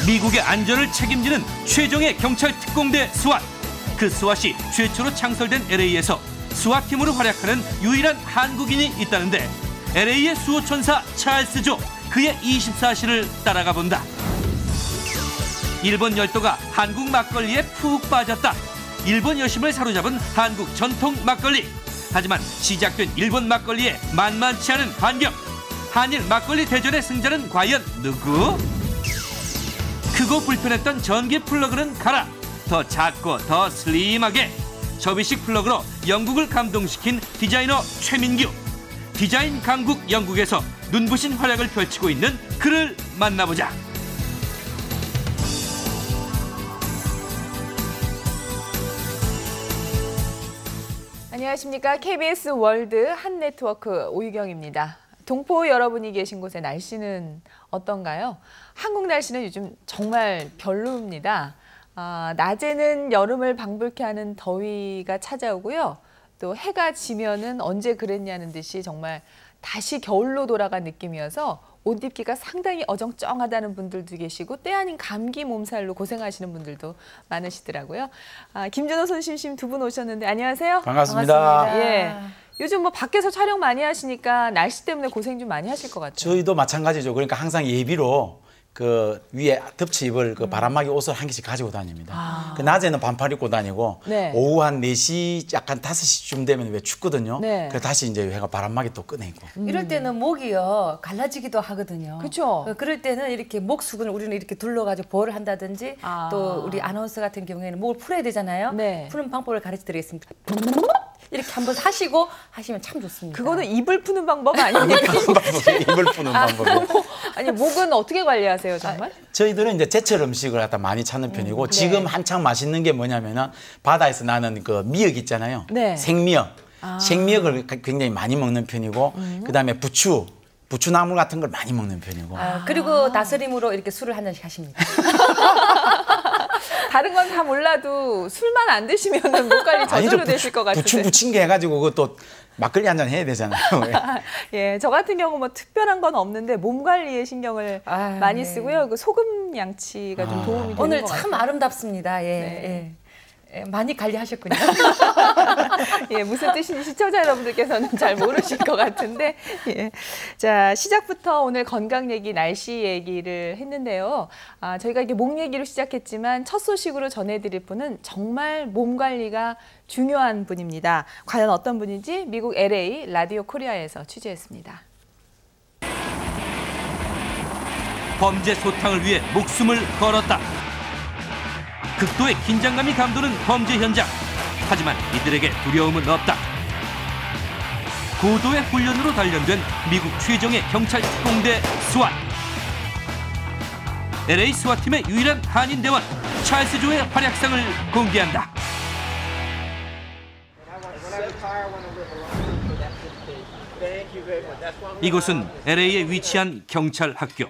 미국의 안전을 책임지는 최정예 경찰 특공대 스왓. 그 스왓이 최초로 창설된 LA에서 스왓팀으로 활약하는 유일한 한국인이 있다는데 LA의 수호천사 찰스 조, 그의 24시를 따라가 본다. 일본 열도가 한국 막걸리에 푹 빠졌다. 일본 여심을 사로잡은 한국 전통 막걸리. 하지만 시작된 일본 막걸리에 만만치 않은 반격. 한일 막걸리 대전의 승자는 과연 누구? 크고 불편했던 전기 플러그는 가라. 더 작고 더 슬림하게. 접이식 플러그로 영국을 감동시킨 디자이너 최민규. 디자인 강국 영국에서 눈부신 활약을 펼치고 있는 그를 만나보자. 안녕하십니까. KBS 월드 한네트워크 오유경입니다. 동포 여러분이 계신 곳의 날씨는 어떤가요? 한국 날씨는 요즘 정말 별로입니다. 낮에는 여름을 방불케 하는 더위가 찾아오고요. 또 해가 지면은 언제 그랬냐는 듯이 정말 다시 겨울로 돌아간 느낌이어서 옷 입기가 상당히 어정쩡하다는 분들도 계시고 때 아닌 감기 몸살로 고생하시는 분들도 많으시더라고요. 김준호 손심심 두 분 오셨는데 안녕하세요. 반갑습니다. 예. 요즘 뭐 밖에서 촬영 많이 하시니까 날씨 때문에 고생 좀 많이 하실 것 같아요. 저희도 마찬가지죠. 그러니까 항상 예비로 그 위에 덮치 입을 그 바람막이 옷을 한 개씩 가지고 다닙니다. 그 낮에는 반팔 입고 다니고 네. 오후 한 4시 약간 5시쯤 되면 왜 춥거든요. 네. 그래서 다시 이제 해가 바람막이 또 꺼내고. 이럴 때는 목이요 갈라지기도 하거든요. 그렇죠. 그럴 때는 이렇게 목 수근을 우리는 이렇게 둘러가지고 보호를 한다든지 또 우리 아나운서 같은 경우에는 목을 풀어야 되잖아요. 네. 푸는 방법을 가르쳐드리겠습니다. 이렇게 한번 하시고 하시면 참 좋습니다. 그거는 입을 푸는 방법 아닙니까? 입을 푸는 방법이. 아니 목은 어떻게 관리하세요 정말? 저희들은 이제 제철 음식을 갖다 많이 찾는 편이고 지금 한창 맛있는 게 뭐냐면은 바다에서 나는 그 미역 있잖아요. 네. 생미역. 생미역을 굉장히 많이 먹는 편이고 그다음에 부추나물 같은 걸 많이 먹는 편이고. 그리고 다스림으로 이렇게 술을 한 잔씩 하십니다. 다른 건 다 몰라도 술만 안 드시면 목 관리 저절로 되실 것 같은데. 부친 게 해가지고 그것도 막걸리 한 잔 해야 되잖아요. 예, 저 같은 경우 뭐 특별한 건 없는데 몸 관리에 신경을 많이 쓰고요. 그 소금 양치가 좀 도움이 되는 것 오늘 같아요. 참 아름답습니다. 예, 네. 예. 많이 관리하셨군요. 예, 무슨 뜻인지 시청자 여러분들께서는 잘 모르실 것 같은데. 예. 자, 시작부터 오늘 건강 얘기, 날씨 얘기를 했는데요. 저희가 이게 목 얘기로 시작했지만 첫 소식으로 전해드릴 분은 정말 몸 관리가 중요한 분입니다. 과연 어떤 분인지 미국 LA 라디오 코리아에서 취재했습니다. 범죄 소탕을 위해 목숨을 걸었다. 극도의 긴장감이 감도는 범죄 현장. 하지만 이들에게 두려움은 없다. 고도의 훈련으로 단련된 미국 최정예 경찰 특공대 스왓. LA 스왓팀의 유일한 한인 대원 찰스 조의 활약상을 공개한다. 이곳은 LA에 위치한 경찰 학교.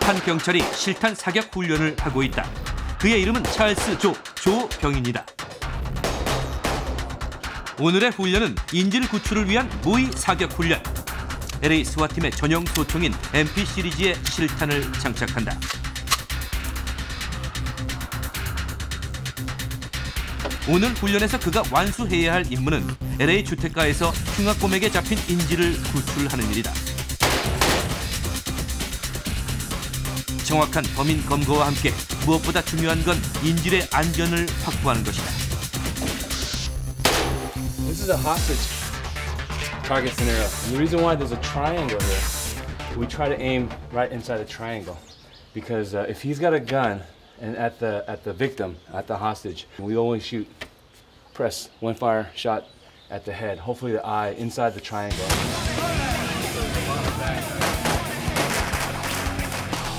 한 경찰이 실탄 사격 훈련을 하고 있다. 그의 이름은 찰스 조병인이다. 오늘의 훈련은 인질 구출을 위한 모의 사격 훈련. LA 스와팀의 전용 소총인 MP 시리즈의 실탄을 장착한다. 오늘 훈련에서 그가 완수해야 할 임무는 LA 주택가에서 흉악범에게 잡힌 인질을 구출하는 일이다. 정확한 범인 검거와 함께 무엇보다 중요한 건 인질의 안전을 확보하는 것이다. This is a hostage target scenario. And the reason why there's a triangle here, we try to aim right inside the triangle, because if he's got a gun and at the victim, at the hostage, we only press one fire shot at the head, hopefully the eye inside the triangle.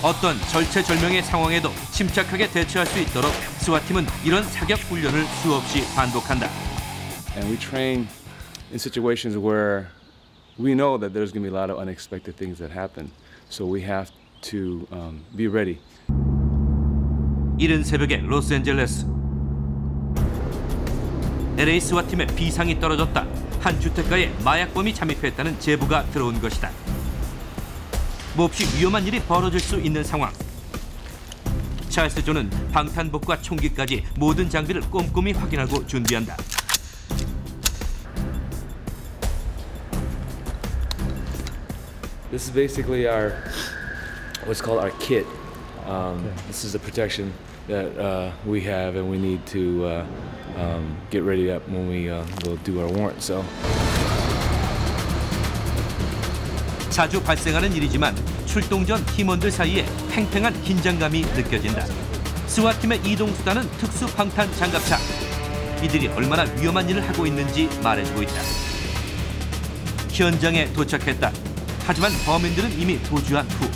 어떤 절체절명의 상황에도 침착하게 대처할 수 있도록 스와팀은 이런 사격 훈련을 수없이 반복한다. And we train in situations where we know that there's going to be a lot of unexpected things that happen, so we have to be ready. 이른 새벽에 로스앤젤레스. LA 스와팀의 비상이 떨어졌다. 한 주택가에 마약범이 잠입했다는 제보가 들어온 것이다. 몹시 위험한 일이 벌어질 수 있는 상황. 찰스 존은 방탄복과 총기까지 모든 장비를 꼼꼼히 확인하고 준비한다. This is basically our what's called our kit. This is the protection that we have, and we need to get ready up when we go do our warrant. So. 자주 발생하는 일이지만 출동 전 팀원들 사이에 팽팽한 긴장감이 느껴진다. 스와팀의 이동 수단은 특수 방탄 장갑차. 이들이 얼마나 위험한 일을 하고 있는지 말해주고 있다. 현장에 도착했다. 하지만 범인들은 이미 도주한 후.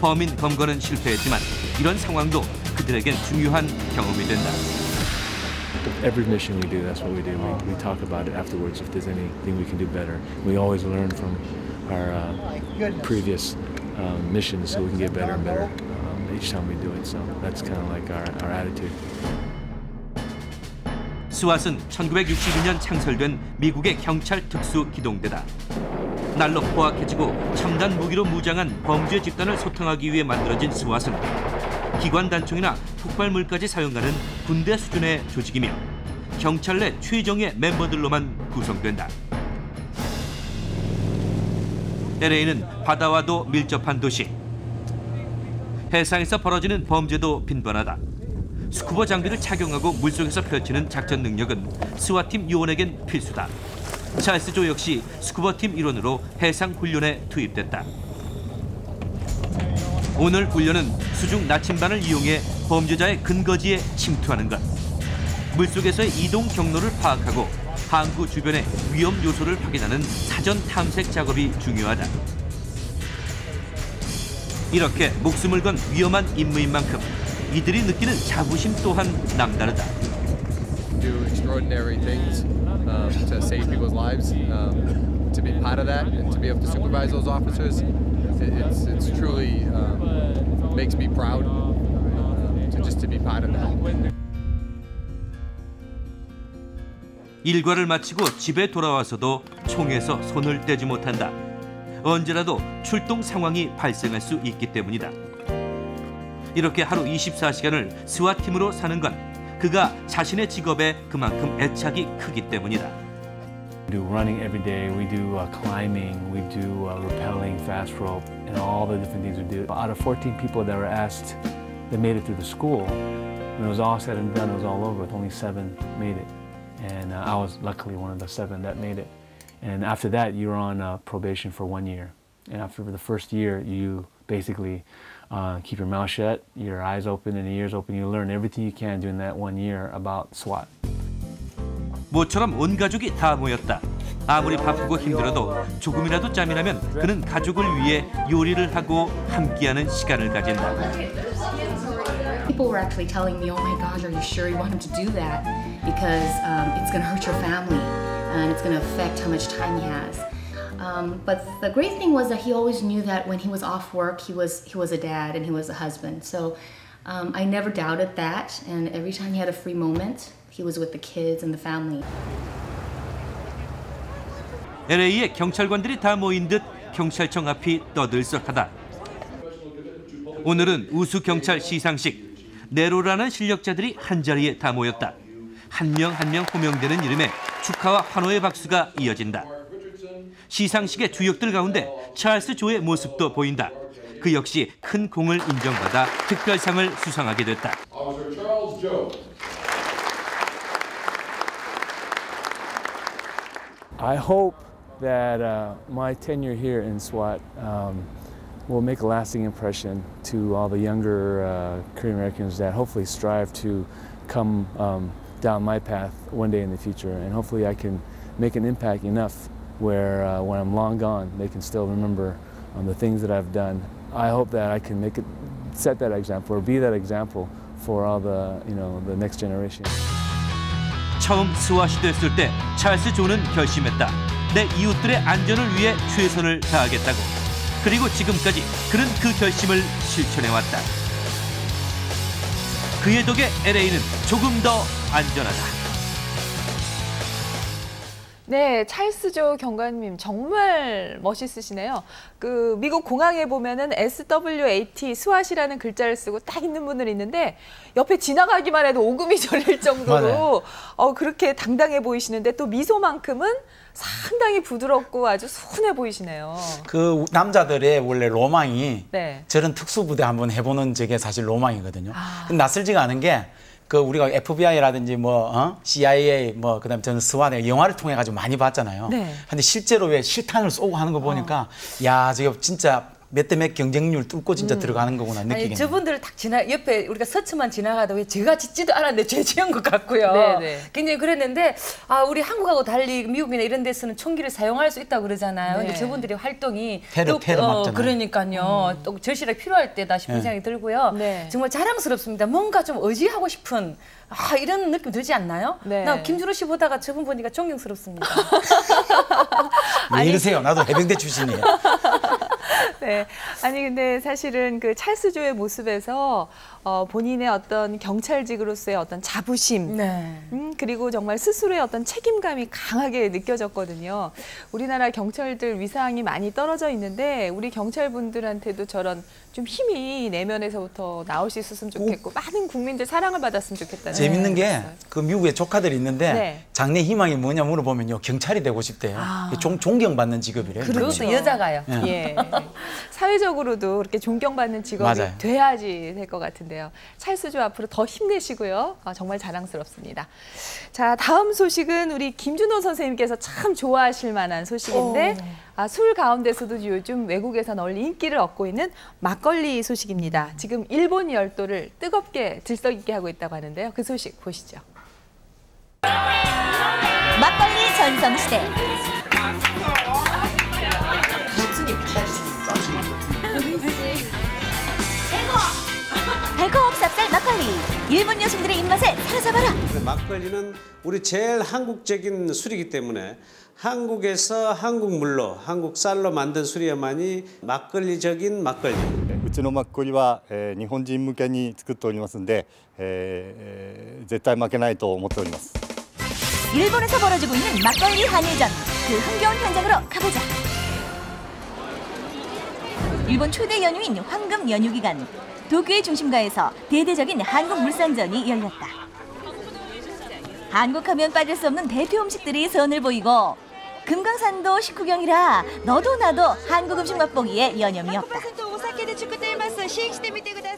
범인 검거는 실패했지만 이런 상황도 그들에겐 중요한 경험이 된다. Every mission we do, that's what we do. We talk about it afterwards if there's anything we can do better. We always learn from our previous missions so we can get better and better each time we do it. So that's kind of like our attitude. 스왓은 1962년 창설된 미국의 경찰 특수 기동대다. 날로 포악해지고 첨단 무기로 무장한 범죄 집단을 소탕하기 위해 만들어진 스왓은 기관 단총이나 폭발물까지 사용하는 군대 수준의 조직이며 경찰 내 최정예 멤버들로만 구성된다. LA는 바다와도 밀접한 도시. 해상에서 벌어지는 범죄도 빈번하다. 스쿠버 장비를 착용하고 물속에서 펼치는 작전 능력은 스와팀 요원에겐 필수다. 찰스 조 역시 스쿠버팀 일원으로 해상 훈련에 투입됐다. 오늘 훈련은 수중 나침반을 이용해 범죄자의 근거지에 침투하는 것. 물속에서의 이동 경로를 파악하고 항구 주변의 위험 요소를 확인하는 사전 탐색 작업이 중요하다. 이렇게 목숨을 건 위험한 임무인 만큼 이들이 느끼는 자부심 또한 남다르다. Do extraordinary things to save people's lives. To be part of that and to be able to supervise those officers, it's truly makes me proud to just to be part of that. 일과를 마치고 집에 돌아와서도 총에서 손을 떼지 못한다. 언제라도 출동 상황이 발생할 수 있기 때문이다. 이렇게 하루 24시간을 스와팀으로 사는 건 그가 자신의 직업에 그만큼 애착이 크기 때문이다. We do running every day, we do climbing, we do rappelling, fast rope, and all the different things we do. Out of 14 people that were asked that made it through the school, when it was all said and done, it was all over with, only 7 made it. And I was luckily one of the 7 that made it. And after that, you were on probation for 1 year. And after the first year, you basically keep your mouth shut, your eyes open and your ears open. You learn everything you can during that 1 year about SWAT. 모처럼 온 가족이 다 모였다. 아무리 바쁘고 힘들어도 조금이라도 짬이 나면 그는 가족을 위해 요리를 하고 함께하는 시간을 가진다. People were actually telling me, "Oh my gosh, are you sure you want him to do that? Because it's going to hurt your family and it's going to affect how much time he has." But the great thing was that he always knew that when he was off work, he was a dad and he was a husband. So I never doubted that, and every time he had a free moment, he was with the kids and the family. LA에 경찰관들이 다 모인 듯 경찰청 앞이 떠들썩하다. 오늘은 우수 경찰 시상식. 네로라는 실력자들이 한자리에 다 모였다. 한 명 한 명 호명되는 이름에 축하와 환호의 박수가 이어진다. 시상식의 주역들 가운데 찰스 조의 모습도 보인다. 그 역시 큰 공을 인정받아 특별상을 수상하게 됐다. I hope that my tenure here in SWAT will make a lasting impression to all the younger Korean Americans that hopefully strive to come down my path one day in the future, and hopefully I can make an impact enough where when I'm long gone, they can still remember the things that I've done. I hope that I can set that example or be that example for all the next generation. 처음 스왓이 됐을 때 찰스 존은 결심했다. 내 이웃들의 안전을 위해 최선을 다하겠다고. 그리고 지금까지 그는 그 결심을 실천해왔다. 그의 덕에 LA는 조금 더 안전하다. 네, 찰스조 경관님 정말 멋있으시네요. 그 미국 공항에 보면은 SWAT 스왓이라는 글자를 쓰고 딱 있는 분들 있는데 옆에 지나가기만 해도 오금이 저릴 정도로 그렇게 당당해 보이시는데 또 미소만큼은 상당히 부드럽고 아주 순해 보이시네요. 그 남자들의 원래 로망이 네. 저런 특수부대 한번 해보는 저게 사실 로망이거든요. 근데 낯설지가 않은 게 그 우리가 FBI라든지 뭐 CIA 뭐 그다음에 저는 스와네 영화를 통해 가지고 많이 봤잖아요. 네. 근데 실제로 왜 실탄을 쏘고 하는 거 보니까 야, 저게 진짜 몇 대 몇 경쟁률 뚫고 진짜 들어가는 거구나 느끼겠네요. 저분들을 딱 옆에 우리가 서츠만 지나가도 왜 제가 짓지도 않았는데 죄 지은 것 같고요. 네네. 굉장히 그랬는데 우리 한국하고 달리 미국이나 이런 데서는 총기를 사용할 수 있다고 그러잖아요. 네. 근데 저분들의 활동이 테러 막잖아요. 그러니까요. 또 절실하게 필요할 때다 싶은 생각이 들고요. 네. 정말 자랑스럽습니다. 뭔가 좀 의지하고 싶은 이런 느낌 들지 않나요? 네. 나 김주로 씨 보다가 저분 보니까 존경스럽습니다. 왜 이러세요? 나도 해병대 출신이에요. 네. 아니 근데 사실은 그 찰스조의 모습에서 본인의 어떤 경찰직으로서의 어떤 자부심, 그리고 정말 스스로의 어떤 책임감이 강하게 느껴졌거든요. 우리나라 경찰들 위상이 많이 떨어져 있는데 우리 경찰분들한테도 저런 좀 힘이 내면에서부터 나올 수 있었으면 좋겠고 많은 국민들 사랑을 받았으면 좋겠다는 재밌는 게 그 미국에 조카들이 있는데 네. 장래 희망이 뭐냐 물어보면요, 경찰이 되고 싶대요. 존경받는 직업이래요. 그것도 여자가요. 예. 사회적으로도 그렇게 존경받는 직업이 맞아요. 돼야지 될 것 같은데요. 찰스조 앞으로 더 힘내시고요. 정말 자랑스럽습니다. 자, 다음 소식은 우리 김준호 선생님께서 참 좋아하실 만한 소식인데 술 가운데서도 요즘 외국에서 널리 인기를 얻고 있는 막걸리 소식입니다. 지금 일본 열도를 뜨겁게 들썩이게 하고 있다고 하는데요. 그 소식 보시죠. 막걸리 전성시대. 달콤 쌉쌀 막걸리. 일본 여성들의 입맛에 사로잡아라. 막걸리는 우리 제일 한국적인 술이기 때문에 한국에서 한국 물로, 한국 쌀로 만든 술이야만이 막걸리적인 막걸리. うちのマッコリは日本人向けに作っておりますので、絶対負けないと思っております。 일본에서 벌어지고 있는 막걸리 한일전. 그 흥겨운 현장으로 가보자. 일본 초대 연휴인 황금 연휴 기간. 도쿄의 중심가에서 대대적인 한국 물산전이 열렸다. 한국하면 빠질 수 없는 대표 음식들이 선을 보이고 금강산도 식후경이라 너도 나도 한국 음식 맛보기에 여념이 없다.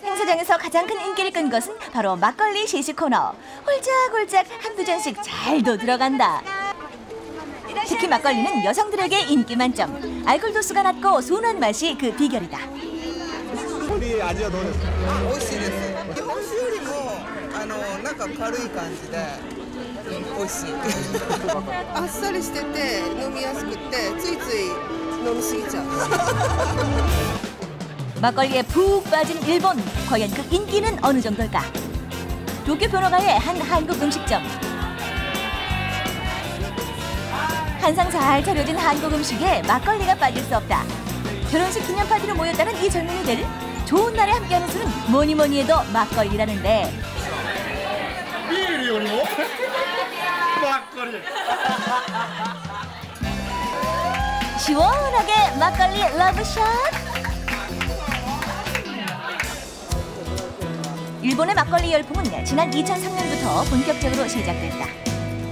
행사장에서 가장 큰 인기를 끈 것은 바로 막걸리 시식 코너. 홀짝홀짝 한두 잔씩 잘도 들어간다. 특히 막걸리는 여성들에게 인기 만점. 알코올 도수가 낮고 순한 맛이 그 비결이다. 美味しいです。日本酒よりもなんか軽い感じで美味しい。あっさりしてて飲みやすくてついつい飲みすぎちゃう。 막걸리에 푹 빠진 일본. 과연 그 인기는 어느 정도일까? 도쿄 변호가의 한 한국 음식점. 한상 잘 차려진 한국 음식에 막걸리가 빠질 수 없다. 결혼식 기념 파티로 모였다는 이 젊은이들. 좋은 날에 함께하는 술은 뭐니 해도 막걸리라는데. 시원하게 막걸리 러브샷. 일본의 막걸리 열풍은 지난 2003년부터 본격적으로 시작됐다.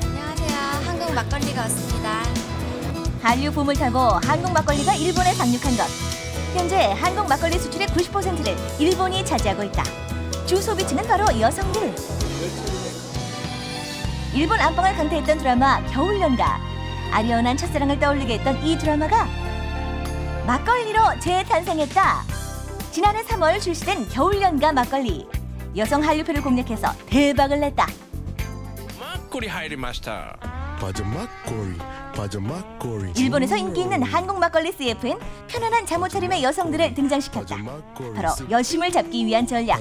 안녕하세요. 한국 막걸리가 왔습니다. 한류 붐을 타고 한국 막걸리가 일본에 상륙한 것. 현재 한국 막걸리 수출의 90%를 일본이 차지하고 있다. 주 소비층은 바로 여성들. 일본 안방을 강타했던 드라마 겨울연가. 아련한 첫사랑을 떠올리게 했던 이 드라마가 막걸리로 재탄생했다. 지난해 3월 출시된 겨울연가 막걸리. 여성 한류표를 공략해서 대박을 냈다. 막걸리 하이리마스터. 일본에서 인기 있는 한국 막걸리 CF엔 편안한 잠옷 차림의 여성들을 등장시켰다. 바로 여심을 잡기 위한 전략.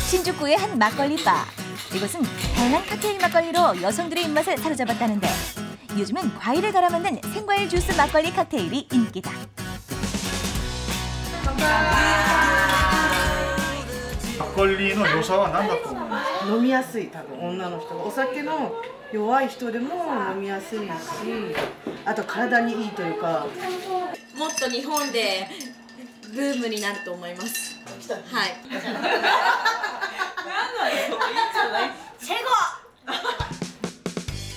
신주쿠의 한 막걸리 바. 이곳은 다양한 칵테일 막걸리로 여성들의 입맛을 사로잡았다는데 요즘은 과일을 갈아 만든 생과일 주스 막걸리 칵테일이 인기다. ッコリの良さは何だと思いますか？飲みやすい、多分女の人がお酒の弱い人でも飲みやすいし、あと体にいいというか。もっと日本でブームになると思います。はい。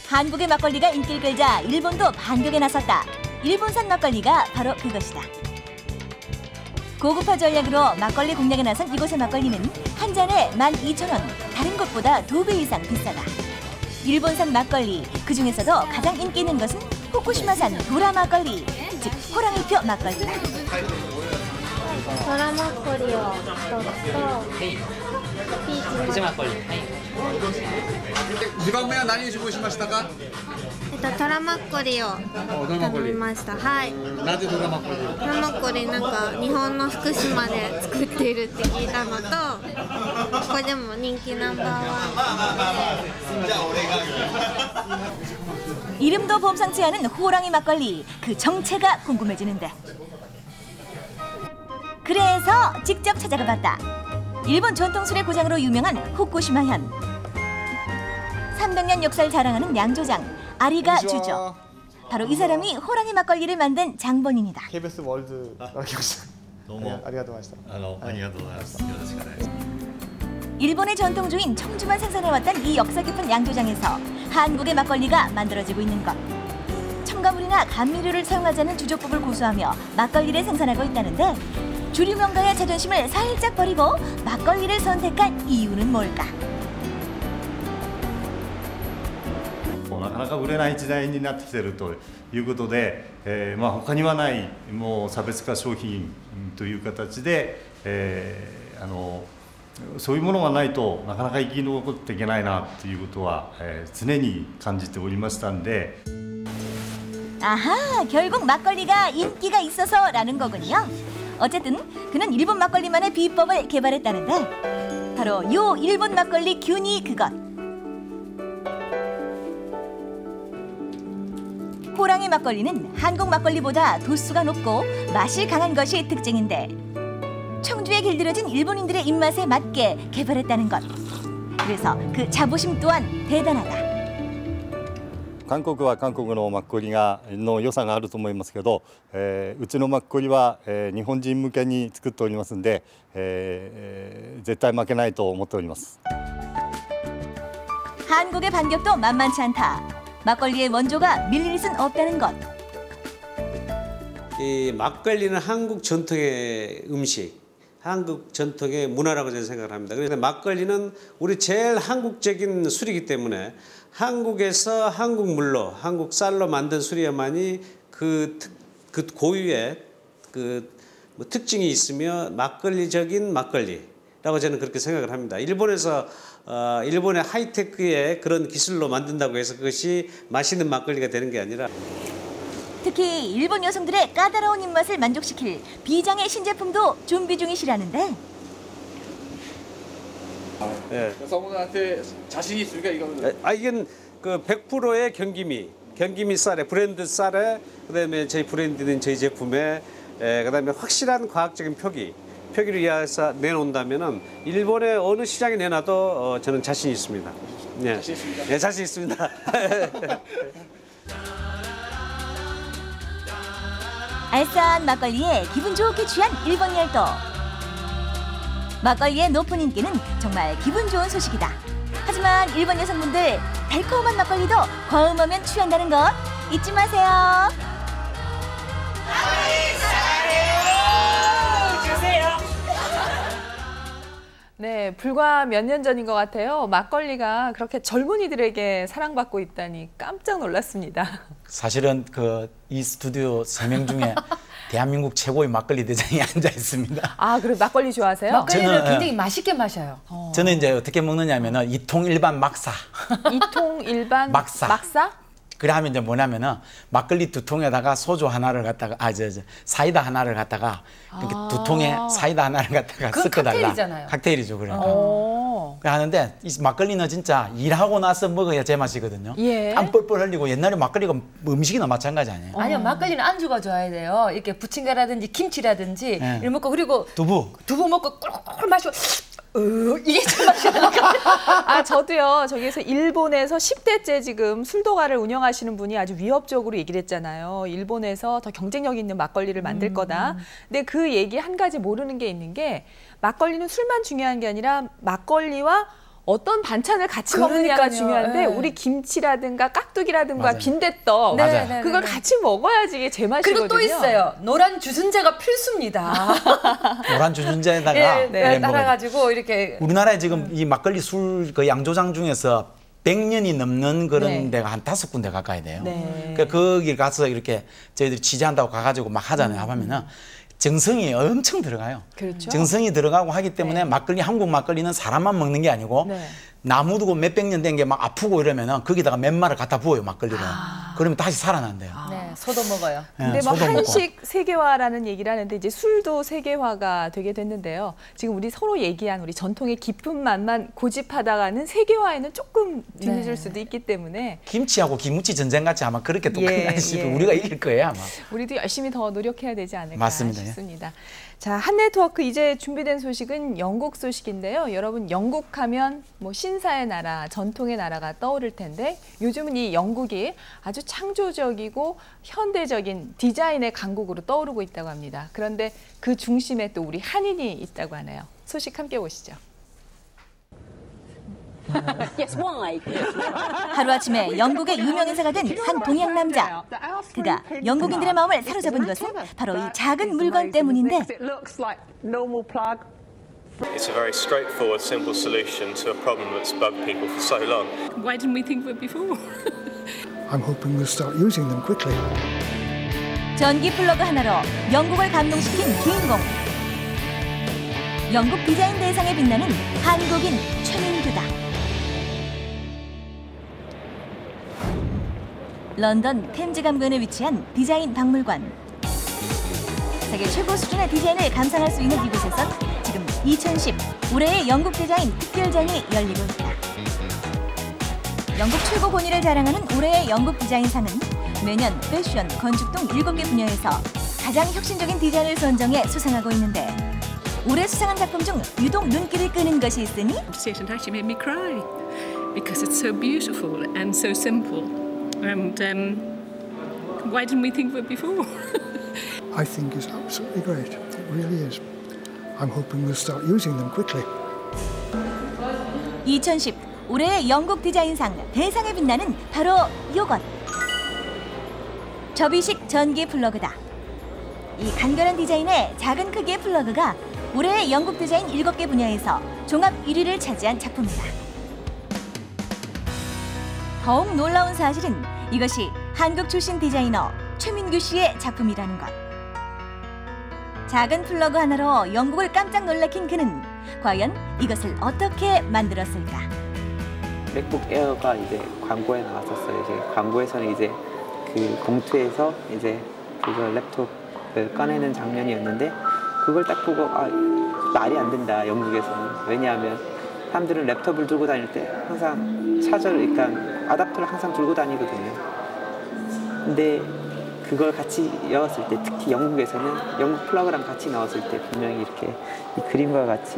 한국의 막걸리가 인기를 끌자 일본도 반격에 나섰다. 일본산 막걸리가 바로 그것이다. 고급화 전략으로 막걸리 공략에 나선 이곳의 막걸리는 한 잔에 12,000원, 다른 곳보다 2배 이상 비싸다. 일본산 막걸리, 그중에서도 가장 인기 있는 것은 후쿠시마산 도라 막걸리, 즉 호랑이표 막걸리다. 도라 막걸리요. ピーチ막걸리. 2番目は何にしましたか？トラマッコリを頼みました。はい。なぜトラマッコリ？トラマッコリなんか日本の福島で作っているって聞いたのと、これでも人気ナンバーワン。 이름도 범상치 않은 호랑이 막걸리, 그 정체가 궁금해지는데. 그래서 직접 찾아가 봤다. 일본 전통술의 고장으로 유명한 후쿠시마현. 300년 역사를 자랑하는 양조장, 아리가 주죠. 바로 이 사람이 호랑이 막걸리를 만든 장본인이다. KBS 월드 나와주셨어요. 너무 일본의 전통주인 청주만 생산해왔던 이 역사 깊은 양조장에서 한국의 막걸리가 만들어지고 있는 것. 첨가물이나 감미료를 사용하지 않은 주조법을 고수하며 막걸리를 생산하고 있다는데 주류 명가의 자존심을 살짝 버리고 막걸리를 선택한 이유는 뭘까? なかなか売れない時代になってきているということで、他にはないもう差別化商品という形で、そういうものがないとなかなか生き残っていけないなということは、常に感じておりましたんで。 아하, 결국 막걸리가 인기가 있어서라는 거군요. 어쨌든 그는 일본 막걸리만의 비법을 개발했다는데 바로 요 일본 막걸리 균이 그것. 호랑이 막걸리는 한국 막걸리보다 도수가 높고 맛이 강한 것이 특징인데 청주에 길들여진 일본인들의 입맛에 맞게 개발했다는 것. 그래서 그 자부심 또한 대단하다. 韓国は韓国のマッコリの良さがあると思いますけど、うちのマッコリは、日本人向けに作っておりますんで、絶対負けないと思っております。 한국의 반격도 만만치 않다. 막걸리의 원조가 밀릴 순 없다는 것. 이 막걸리는 한국 전통의 음식, 한국 전통의 문화라고 저는 생각을 합니다. 그래서 막걸리는 우리 제일 한국적인 술이기 때문에 한국에서 한국 물로, 한국 쌀로 만든 술이야만이 그 고유의 뭐 특징이 있으며 막걸리적인 막걸리라고 저는 그렇게 생각을 합니다. 일본에서 일본의 하이테크의 그런 기술로 만든다고 해서 그것이 맛있는 막걸리가 되는 게 아니라 특히 일본 여성들의 까다로운 입맛을 만족시킬 비장의 신제품도 준비 중이시라는데. 예. 여성분한테 자신이 있으니까 이거는. 이건 그 100%의 경기미 쌀에 브랜드 쌀에 그다음에 저희 브랜드는 저희 제품에 그다음에 확실한 과학적인 표기를 위해서 내놓는다면은 일본의 어느 시장에 내놔도 저는 자신 있습니다. 네, 네, 자신 있습니다. 알싸한 막걸리에 기분 좋게 취한 일본 열도. 막걸리의 높은 인기는 정말 기분 좋은 소식이다. 하지만 일본 여성분들 달콤한 막걸리도 과음하면 취한다는 것 잊지 마세요. 네, 불과 몇 년 전인 것 같아요. 막걸리가 그렇게 젊은이들에게 사랑받고 있다니 깜짝 놀랐습니다. 사실은 이 스튜디오 3명 중에 대한민국 최고의 막걸리 대장이 앉아 있습니다. 아, 그래 막걸리 좋아하세요? 막걸리를 굉장히 맛있게 마셔요. 저는 이제 어떻게 먹느냐면은 이통 일반 막사. 이통 일반 막사? 그래 하면 이제 뭐냐면은 막걸리 2통에다가 소주 하나를 갖다가 사이다 하나를 갖다가 이렇게 2통에 사이다 하나를 갖다가 섞어달라. 칵테일이잖아요. 칵테일이죠, 그러니까. 하는데 이 막걸리는 진짜 일하고 나서 먹어야 제맛이거든요. 예. 땀 뻘뻘 흘리고 옛날에 막걸리가 음식이나 마찬가지 아니에요? 아니요, 막걸리는 안주가 좋아야 돼요. 이렇게 부침개라든지 김치라든지 이런 먹고 그리고 두부 먹고 꿀꿀 마시고 이게 제맛이 나니까. 저도요. 저기에서 일본에서 10대째 지금 술도가를 운영하시는 분이 아주 위협적으로 얘기를 했잖아요. 일본에서 더 경쟁력 있는 막걸리를 만들 거다. 근데 그 얘기 한 가지 모르는 게 있는 게 막걸리는 술만 중요한 게 아니라 막걸리와 어떤 반찬을 같이 먹느냐가 중요한데 네. 우리 김치라든가 깍두기라든가 맞아요. 빈대떡 네, 그걸 같이 먹어야지 이게 제맛이거든요. 그리고 또 있어요. 노란 주순제가 필수입니다. 노란 주준자에다가 따라가지고 이렇게 우리나라에 지금 이 막걸리 술 그 양조장 중에서 100년이 넘는 그런 데가 한 5군데 가까이 돼요. 그러니까 거기 가서 이렇게 저희들이 취재한다고 가가지고 막 하잖아요. 하면은 정성이 엄청 들어가요. 그렇죠. 정성이 들어가고 하기 때문에 막걸리, 한국 막걸리는 사람만 먹는 게 아니고 나무 두고 몇백 년 된 게 막 아프고 이러면은 거기다가 맨말을 갖다 부어요, 막걸리를. 그러면 다시 살아난대요. 네, 소도 먹어요. 근데 뭐 한식 세계화라는 얘기를 하는데 이제 술도 세계화가 되게 됐는데요. 지금 우리 서로 얘기한 우리 전통의 깊은 맛만 고집하다가는 세계화에는 조금 뒤늦을 수도 있기 때문에 김치하고 김치 전쟁 같이 아마 그렇게 또 우리가 이길 거예요, 아마. 우리도 열심히 더 노력해야 되지 않을까 맞습니다. 싶습니다. 자, 한네트워크 이제 준비된 소식은 영국 소식인데요. 여러분 영국하면 뭐 신사의 나라, 전통의 나라가 떠오를 텐데 요즘은 이 영국이 아주 창조적이고 현대적인 디자인의 강국으로 떠오르고 있다고 합니다. 그런데 그 중심에 또 우리 한인이 있다고 하네요. 소식 함께 보시죠. 하루아침에 영국의 유명 인사가 된 한 동양 남자. 그가 영국인들의 마음을 사로잡은 것은 바로 이 작은 물건 때문인데 It's a very straightforward, simple solution to a problem that's bugged people for so long. Why didn't we think of it before? I'm hoping we'll start using them quickly. 전기 플러그 하나로 영국을 감동시킨 주인공. 영국 디자인 대상에 빛나는 한국인 최민규다. 런던 템즈강변에 위치한 디자인 박물관. 세계 최고 수준의 디자인을 감상할 수 있는 이곳에서 지금 2010 올해의 영국 디자인 특별전이 열리고 있다. 영국 최고 권위를 자랑하는 올해의 영국 디자인상은 매년 패션, 건축 등 7개 분야에서 가장 혁신적인 디자인을 선정해 수상하고 있는데 올해 수상한 작품 중 유독 눈길을 끄는 것이 있으니 It actually made me cry because it's so beautiful and so simple. And why didn't we think of it before? I think it's absolutely great. It really is. I'm hoping we'll start using them quickly. 2010 올해의 영국 디자인상 대상에 빛나는 바로 이것. 접이식 전기 플러그다. 이 간결한 디자인의 작은 크기의 플러그가 올해의 영국 디자인 7개 분야에서 종합 1위를 차지한 작품이다. 더욱 놀라운 사실은 이것이 한국 출신 디자이너 최민규 씨의 작품이라는 것. 작은 플러그 하나로 영국을 깜짝 놀래킨 그는 과연 이것을 어떻게 만들었을까? 맥북 에어가 이제 광고에 나왔었어요. 이제 광고에서는 이제 그 봉투에서 이제 그걸 랩톱을 꺼내는 장면이었는데 그걸 딱 보고 아 말이 안 된다 영국에서는. 왜냐하면 사람들은 랩톱을 들고 다닐 때 항상 차저를 그러니까 아답터를 항상 들고 다니거든요. 근데 그걸 같이 넣었을 때 특히 영국에서는 영국 플러그랑 같이 넣었을 때 분명히 이렇게 이 그림과 같이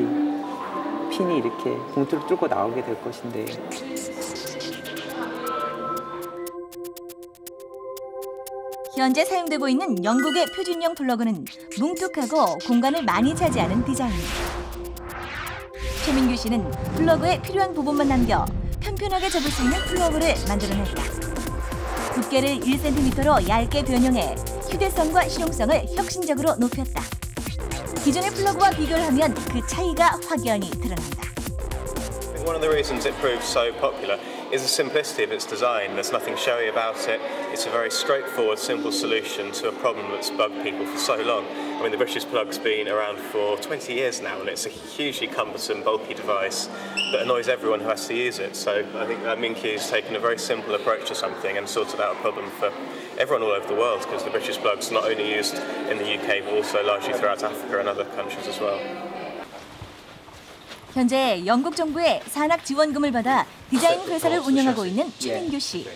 핀이 이렇게 봉투를 뚫고 나오게 될 것인데 현재 사용되고 있는 영국의 표준형 플러그는 뭉툭하고 공간을 많이 차지하는 디자인. 최민규 씨는 플러그에 필요한 부분만 남겨 편편하게 접을 수 있는 플러그를 만들어냈다. 두께를 1cm로 얇게 변형해 휴대성과 실용성을 혁신적으로 높였다. 기존의 플러그와 비교를 하면 그 차이가 확연히 드러난다. One of the reasons it proved so popular is the simplicity of its design. There's nothing showy about it. It's a very straightforward, simple solution to a problem that's bugged people for so long. I mean, the British plug's been around for 20 years now, and it's a hugely cumbersome, bulky device that annoys everyone who has to use it. So I think Minky's taken a very simple approach to something and sorted out a problem for everyone all over the world, because the British plug's not only used in the UK, but also largely throughout Africa and other countries as well. 현재 영국 정부의 산학 지원금을 받아 디자인 회사를 운영하고 있는 최민규 씨.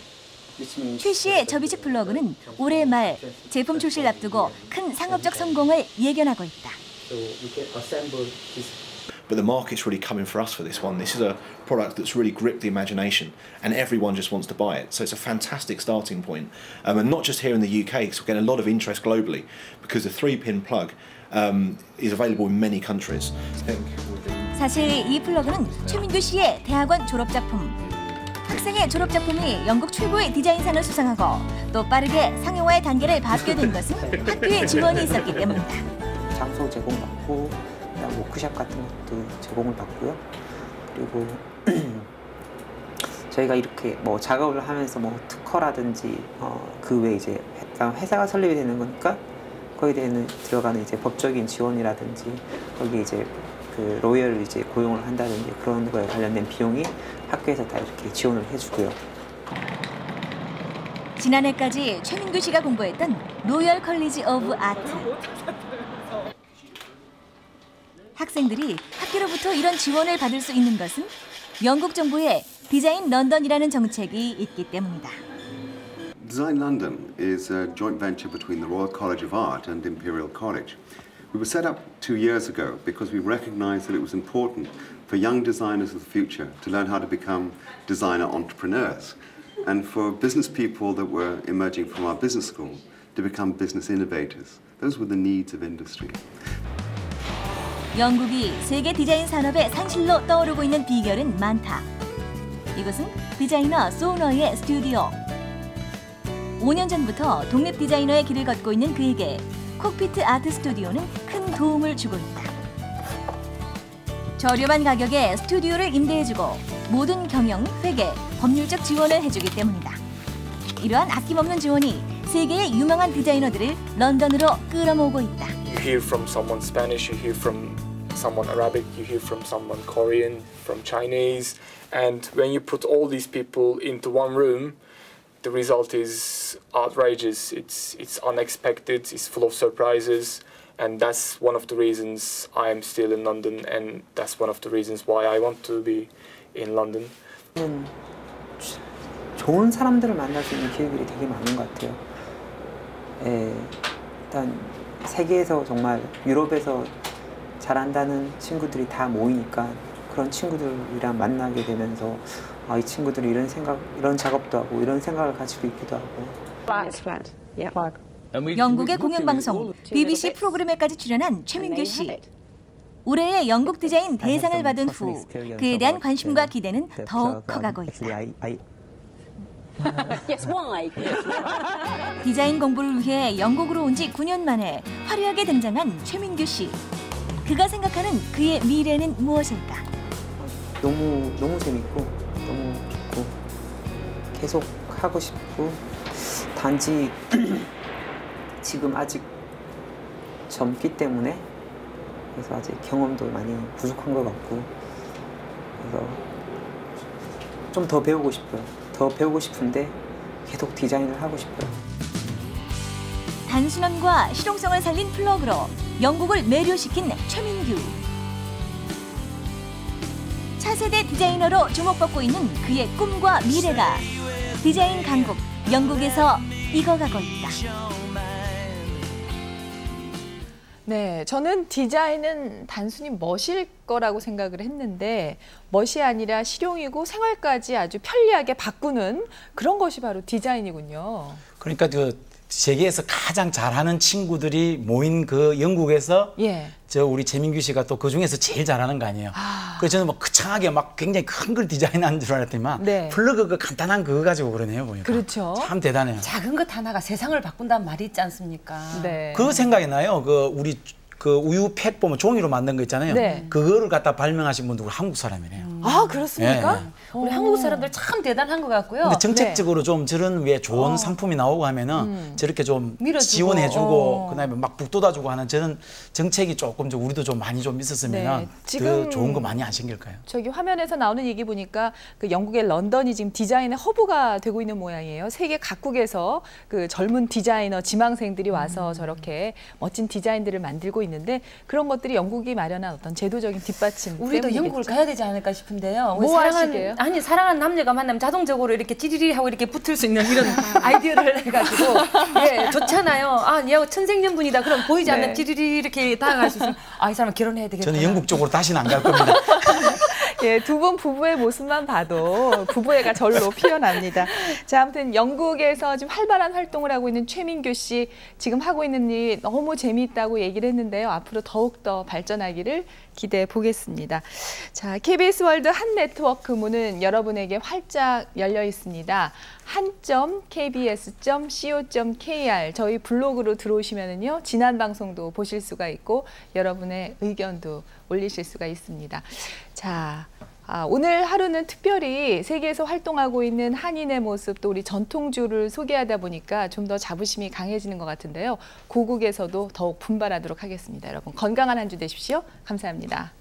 최 씨의 접이식 플러그는 올해 말 제품 출시를 앞두고 큰 상업적 성공을 예견하고 있다. but the market's really coming for us for this one. This is a product that's really gripped the imagination, and everyone just wants to buy it. So it's a fantastic starting point, and not just here in the UK, because we're getting a lot of interest globally, because the 3-pin plug is available in many countries. 사실 이 플러그는 최민규 씨의 대학원 졸업작품. 학생의 졸업작품이 영국 최고의 디자인상을 수상하고 또 빠르게 상용화의 단계를 밟게 된 것은 학교의 지원이 있었기 때문이다. 장소 제공받고 그다음 워크숍 같은 것도 제공을 받고요. 그리고 저희가 이렇게 뭐 작업을 하면서 뭐 특허라든지 그 외에 이제 회사가 설립이 되는 거니까 거기에 들어가는 이제 법적인 지원이라든지 거기 이제 그 로열을 이제 고용을 한다든지 그런 거에 관련된 비용이 학교에서 다 이렇게 지원을 해주고요. 지난해까지 최민규 씨가 공부했던 로열 컬리지 오브 아트. 학생들이 학교로부터 이런 지원을 받을 수 있는 것은 영국 정부의 디자인 런던이라는 정책이 있기 때문이다. Design London is a joint venture between the Royal College of Art and Imperial College. We were set up 2 years ago because we recognized that it was important for young designers of the future to learn how to become designer entrepreneurs, and for business people that were emerging from our business school to become business innovators. Those were the needs of industry. 영국이 세계 디자인 산업의 산실로 떠오르고 있는 비결은 많다. 이것은 디자이너 소너의 스튜디오. 5년 전부터 독립 디자이너의 길을 걷고 있는 그에게 콕피트 아트 스튜디오는 큰 도움을 주고 있다. 저렴한 가격에 스튜디오를 임대해주고 모든 경영, 회계, 법률적 지원을 해주기 때문이다. 이러한 아낌없는 지원이 세계의 유명한 디자이너들을 런던으로 끌어모으고 있다. You hear from someone Spanish, you hear from someone Arabic, you hear from someone Korean, from Chinese, and when you put all these people into one room, the result is outrageous. It's unexpected. It's full of surprises, and that's one of the reasons I am still in London, and that's one of the reasons why I want to be in London. 좋은 사람들을 만날 수 있는 기회들이 되게 많은 것 같아요. 일단 세계에서 정말 유럽에서 잘한다는 친구들이 다 모이니까 그런 친구들이랑 만나게 되면서 이 친구들이 이런 생각, 이런 작업도 하고 이런 생각을 가지고 있기도 하고. 영국의 공영방송 BBC 프로그램에까지 출연한 최민규 씨. 올해의 영국 디자인 대상을 받은 후 그에 대한 관심과 기대는 더욱 커가고 있다. 디자인 공부를 위해 영국으로 온 지 9년 만에 화려하게 등장한 최민규 씨. 그가 생각하는 그의 미래는 무엇일까? 너무 재밌고 너무 좋고 계속 하고 싶고 단지 지금 아직 젊기 때문에 그래서 아직 경험도 많이 부족한 것 같고 그래서 좀 더 배우고 싶어요. 더 배우고 싶은데 계속 디자인을 하고 싶어요. 단순함과 실용성을 살린 플러그로 영국을 매료시킨 최민규. 차세대 디자이너로 주목받고 있는 그의 꿈과 미래가 디자인 강국 영국에서 익어가고 있다. 네, 저는 디자인은 단순히 멋일 거라고 생각을 했는데 멋이 아니라 실용이고 생활까지 아주 편리하게 바꾸는 그런 것이 바로 디자인이군요. 그러니까 세계에서 가장 잘하는 친구들이 모인 그 영국에서 저 우리 최민규 씨가 또 그 중에서 제일 잘하는 거 아니에요. 그래서 저는 뭐 거창하게 막 굉장히 큰 걸 디자인하는 줄 알았더니만 플러그 그 간단한 그거 가지고 그러네요. 보니까. 그렇죠. 참 대단해요. 작은 것 하나가 세상을 바꾼다는 말이 있지 않습니까? 네. 그거 생각이 나요. 우리 그 우유팩 보면 종이로 만든 거 있잖아요. 네. 그거를 갖다 발명하신 분도 한국 사람이래요. 아, 그렇습니까? 네. 우리 한국 사람들 참 대단한 것 같고요. 근데 정책적으로 좀 저런 왜 좋은 상품이 나오고 하면은 저렇게 좀 밀어주고, 지원해주고 그다음에 막 북돋아주고 하는 저런 정책이 조금 우리도 좀 많이 좀 있었으면 더 좋은 거 많이 안 생길까요? 저기 화면에서 나오는 얘기 보니까 그 영국의 런던이 지금 디자인의 허브가 되고 있는 모양이에요. 세계 각국에서 그 젊은 디자이너 지망생들이 와서 저렇게 멋진 디자인들을 만들고 있는데 그런 것들이 영국이 마련한 어떤 제도적인 뒷받침 우리도 때문이겠죠. 영국을 가야 되지 않을까 싶은 싶은데요. 뭐 하시게요? 사랑하는 남녀가 만나면 자동적으로 이렇게 찌리리 하고 이렇게 붙을 수 있는 이런 아이디어를 해가지고 예, 좋잖아요. 아, 얘하고 천생연분이다. 그럼 보이지 않는 찌리리 이렇게 다가갈 수 있으면 이 사람 결혼해야 되겠다. 저는 영국 쪽으로 다시는 안 갈 겁니다. 예, 두 분 부부의 모습만 봐도 부부애가 절로 피어납니다. 자, 아무튼 영국에서 지금 활발한 활동을 하고 있는 최민규 씨, 지금 하고 있는 일이 너무 재미있다고 얘기를 했는데요. 앞으로 더욱더 발전하기를 기대해 보겠습니다. 자, KBS 월드 한 네트워크 문은 여러분에게 활짝 열려 있습니다. han.kbs.co.kr 저희 블로그로 들어오시면은요, 지난 방송도 보실 수가 있고 여러분의 의견도 올리실 수가 있습니다. 자, 오늘 하루는 특별히 세계에서 활동하고 있는 한인의 모습, 또 우리 전통주를 소개하다 보니까 좀 더 자부심이 강해지는 것 같은데요. 고국에서도 더욱 분발하도록 하겠습니다. 여러분 건강한 한 주 되십시오. 감사합니다.